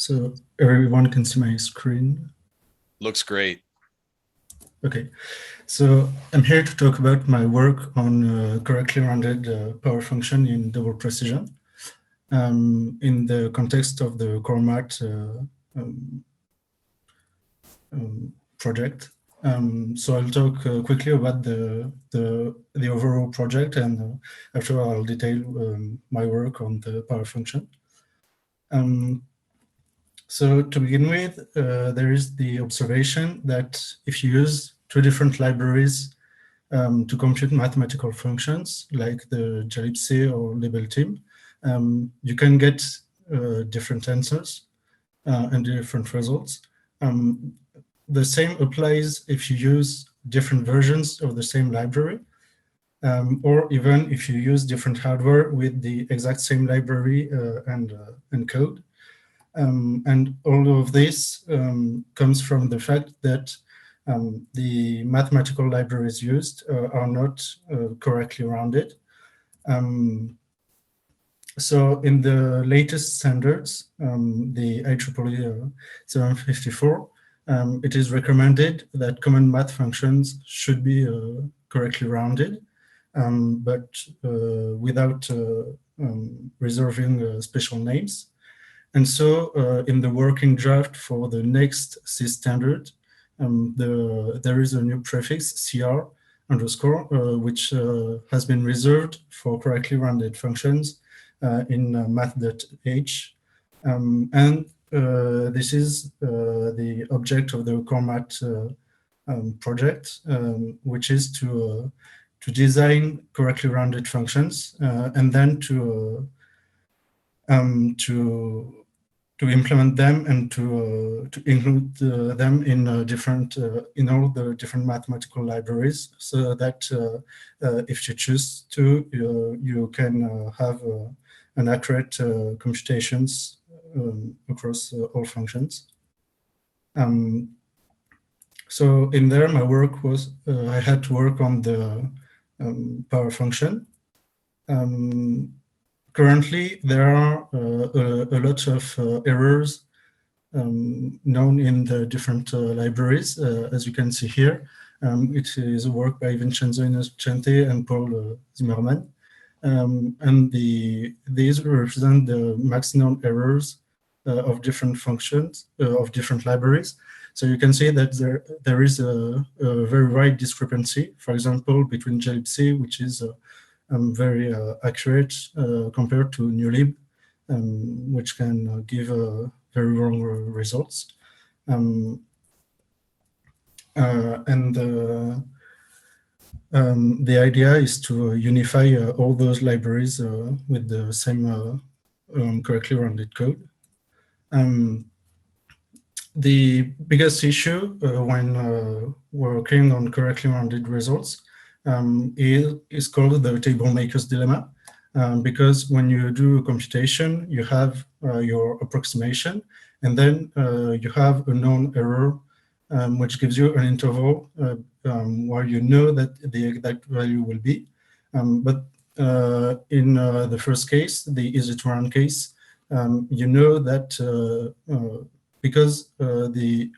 So everyone can see my screen. Looks great. Okay, so I'm here to talk about my work on correctly rounded power function in double precision in the context of the CoreMat project. So I'll talk quickly about the overall project, and after I'll detail my work on the power function. So to begin with, there is the observation that if you use two different libraries to compute mathematical functions like the JLibC or LabelTeam, you can get different answers and different results. The same applies if you use different versions of the same library, or even if you use different hardware with the exact same library and code. And all of this comes from the fact that the mathematical libraries used are not correctly rounded. So in the latest standards, the IEEE 754, it is recommended that common math functions should be correctly rounded, but without reserving special names. And so in the working draft for the next C standard, there is a new prefix, CR underscore, which has been reserved for correctly rounded functions in math.h. And this is the object of the CoreMat project, which is to design correctly rounded functions and then to implement them and to include them in in all the different mathematical libraries, so that if you choose to, you can have an accurate computations across all functions. So in there, my work was I had to work on the power function. Currently, there are a lot of errors known in the different libraries, as you can see here. It is a work by Vincenzo Innocente and Paul Zimmermann. And these represent the maximum errors of different functions, of different libraries. So you can see that there is a very wide discrepancy, for example, between JLibC, which is very accurate compared to NewLib, which can give very wrong results. And the idea is to unify all those libraries with the same correctly rounded code. The biggest issue when working on correctly rounded results is called the table maker's dilemma, because when you do a computation, you have your approximation, and then you have a known error, which gives you an interval where you know that the exact value will be. But in the first case, the easy to round case, you know that because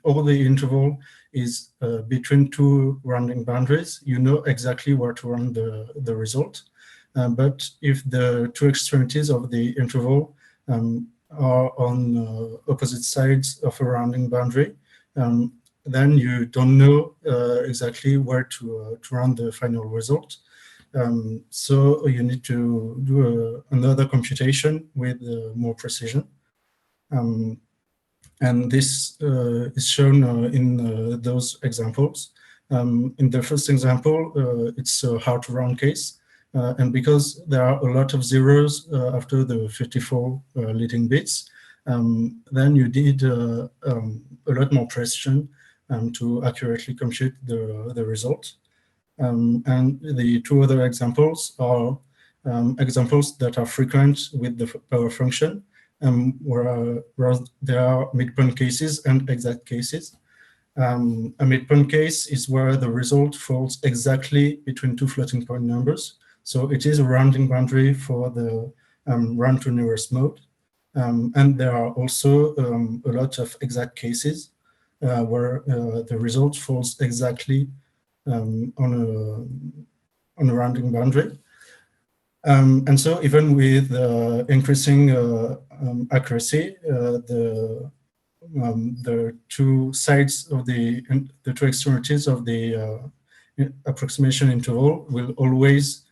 all the interval is between two rounding boundaries, you know exactly where to round the result. But if the two extremities of the interval are on opposite sides of a rounding boundary, then you don't know exactly where to round the final result. So you need to do another computation with more precision. And this is shown in those examples. In the first example, it's a hard to round case. And because there are a lot of zeros after the 54 leading bits, then you need a lot more precision to accurately compute the result. And the two other examples are examples that are frequent with the power function, whereas there are midpoint cases and exact cases. A midpoint case is where the result falls exactly between two floating point numbers. So it is a rounding boundary for the round to nearest mode. And there are also a lot of exact cases where the result falls exactly on a rounding boundary. And so even with increasing accuracy, the two sides of the two extremities of the approximation interval will always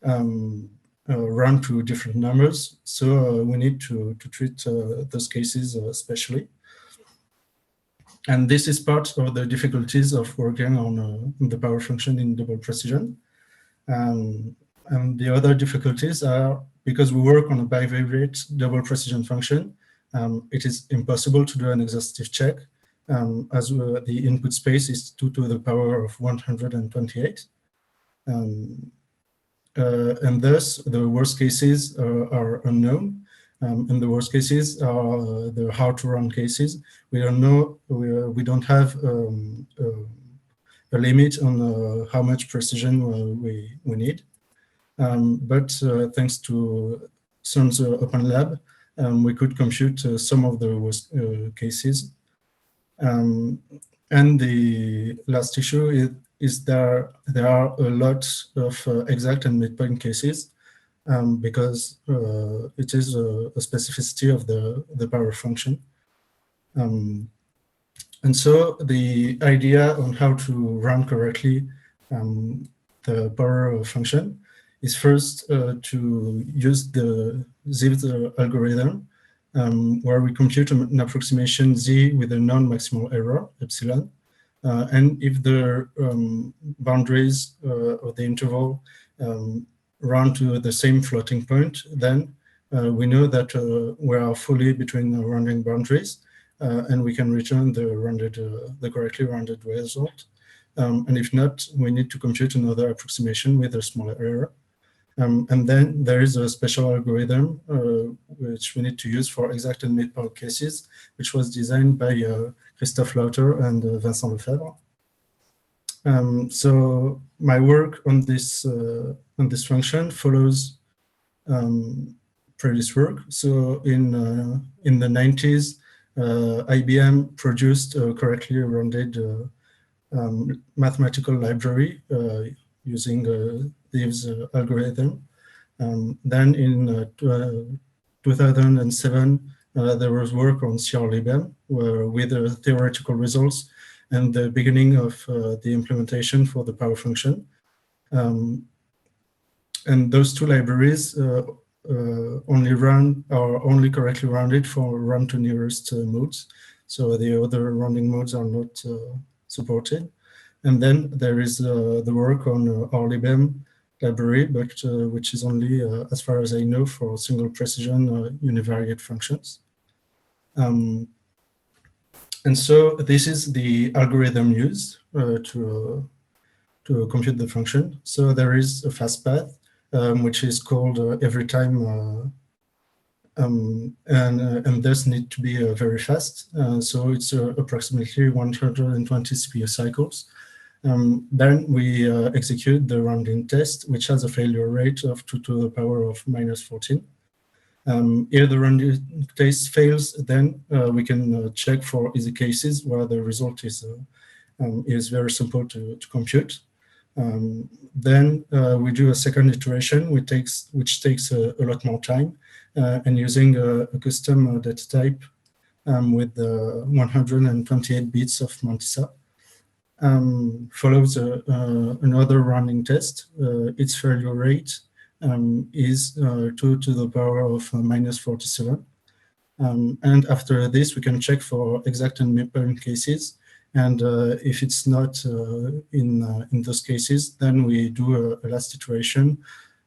run to different numbers. So we need to treat those cases especially. And this is part of the difficulties of working on the power function in double precision. And the other difficulties are because we work on a bivariate double precision function, it is impossible to do an exhaustive check as the input space is 2 to the power of 128. And thus the worst cases are unknown. And the worst cases are the how to run cases. We don't know, we don't have a limit on how much precision we need. But thanks to CERN's Open Lab, we could compute some of the worst cases. And the last issue is there are a lot of exact and midpoint cases because it is a specificity of the power function. And so the idea on how to run correctly the power function is first to use the Z algorithm, where we compute an approximation Z with a non-maximal error, epsilon. And if the boundaries of the interval run to the same floating point, then we know that we are fully between the rounding boundaries, and we can return the correctly rounded result. And if not, we need to compute another approximation with a smaller error. And then there is a special algorithm which we need to use for exact and midpoint cases, which was designed by Christophe Lauter and Vincent Lefebvre. So my work on this function follows previous work. So in the 90s, IBM produced a correctly rounded mathematical library using Thieves algorithm. Then in 2007, there was work on CRLibM with theoretical results and the beginning of the implementation for the power function. And those two libraries only correctly rounded for run to nearest modes. So the other rounding modes are not supported. And then there is the work on RLibM library, but which is only, as far as I know, for single precision univariate functions. And so this is the algorithm used to compute the function. So there is a fast path, which is called every time, and this need to be very fast. So it's approximately 120 CPU cycles. Then we execute the rounding test, which has a failure rate of 2 to the power of -14. If the rounding test fails, then we can check for easy cases where the result is very simple to compute. Then we do a second iteration, which takes a lot more time, and using a custom data type with 128 bits of mantissa. Follows another running test. Its failure rate is 2 to the power of -47. And after this, we can check for exact and midpoint cases. And if it's not in those cases, then we do a last iteration,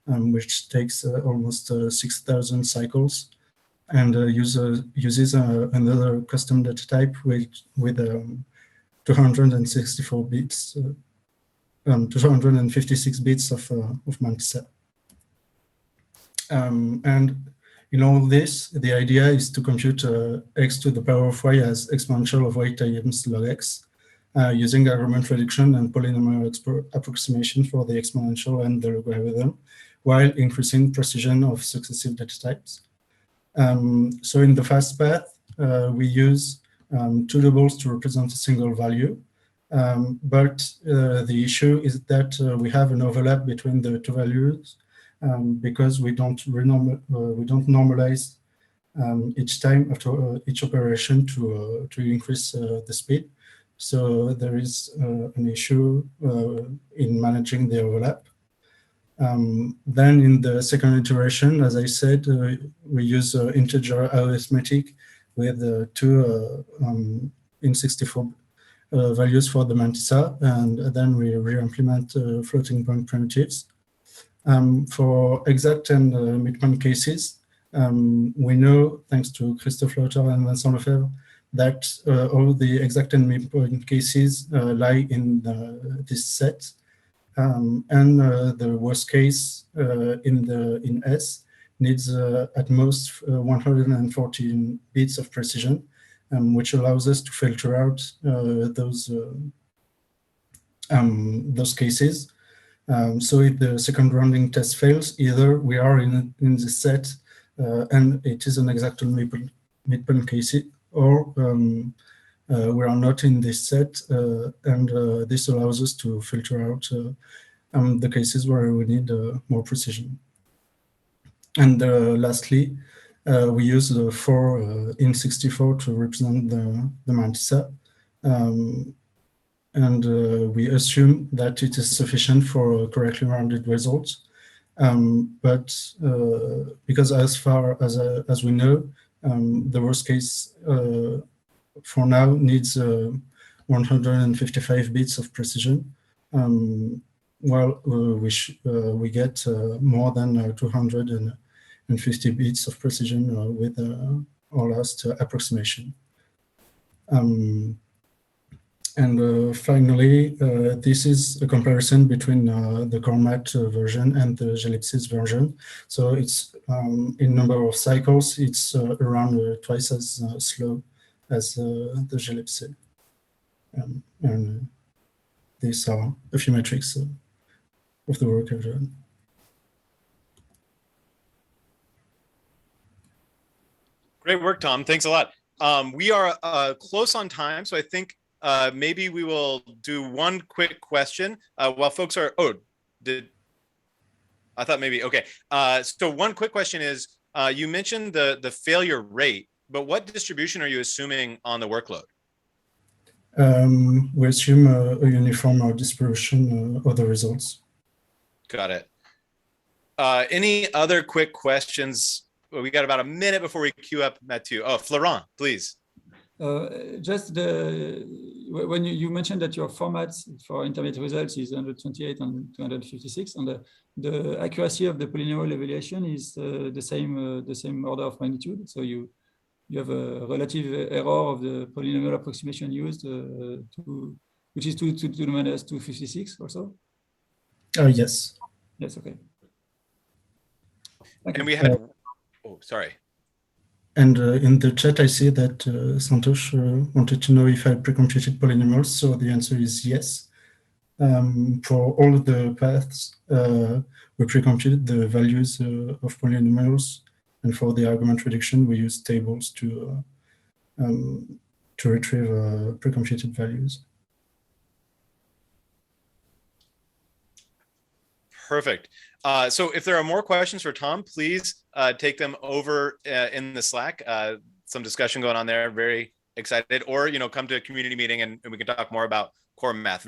which takes almost 6,000 cycles, and uses another custom data type with 264 bits, 256 bits of mantissa. And in all this, the idea is to compute x to the power of y as exponential of y times log x, using argument reduction and polynomial approximation for the exponential and the logarithm, while increasing precision of successive data types. So in the fast path, we use two doubles to represent a single value. But the issue is that we have an overlap between the two values because we don't normalize each time after each operation to increase the speed. So there is an issue in managing the overlap. Then in the second iteration, as I said, we use integer arithmetic with two in64 values for the mantissa, and then we re-implement floating point primitives. For exact and midpoint cases, we know, thanks to Christophe Lauter and Vincent Lefebvre, that all the exact and midpoint cases lie in this set. And the worst case in S needs at most 114 bits of precision, which allows us to filter out those cases. So if the second rounding test fails, either we are in the set and it is an exact midpoint case, or we are not in this set, and this allows us to filter out the cases where we need more precision. And lastly, we use the 4 in64 to represent the mantissa. And we assume that it is sufficient for correctly rounded results. But because as far as we know, the worst case for now needs 155 bits of precision. Well, we get more than 250 bits of precision with our last approximation. And finally, this is a comparison between the Cormat version and the Gelipsys version. So it's in number of cycles, it's around twice as slow as the Gelipsys. And these are a few metrics of the work I've done. Great work, Tom. Thanks a lot. We are close on time, so I think maybe we will do one quick question while folks are, I thought maybe, okay. So one quick question is, you mentioned the failure rate, but what distribution are you assuming on the workload? We assume a uniform distribution of the results. Got it. Any other quick questions? Well, we got about a minute before we queue up Mathieu. Oh, Florent, please. Just when you mentioned that your formats for intermediate results is 128 and 256, and the accuracy of the polynomial evaluation is the same order of magnitude. So you have a relative error of the polynomial approximation used, which is 2 to the minus 256 or so? Yes. Yes, okay. And we had, oh, sorry. And in the chat, I see that Santosh wanted to know if I pre-computed polynomials. So the answer is yes. For all of the paths, we pre-computed the values of polynomials. And for the argument reduction, we use tables to retrieve pre-computed values. Perfect. So if there are more questions for Tom, please take them over in the Slack. Some discussion going on there, very excited, or come to a community meeting and we can talk more about core math.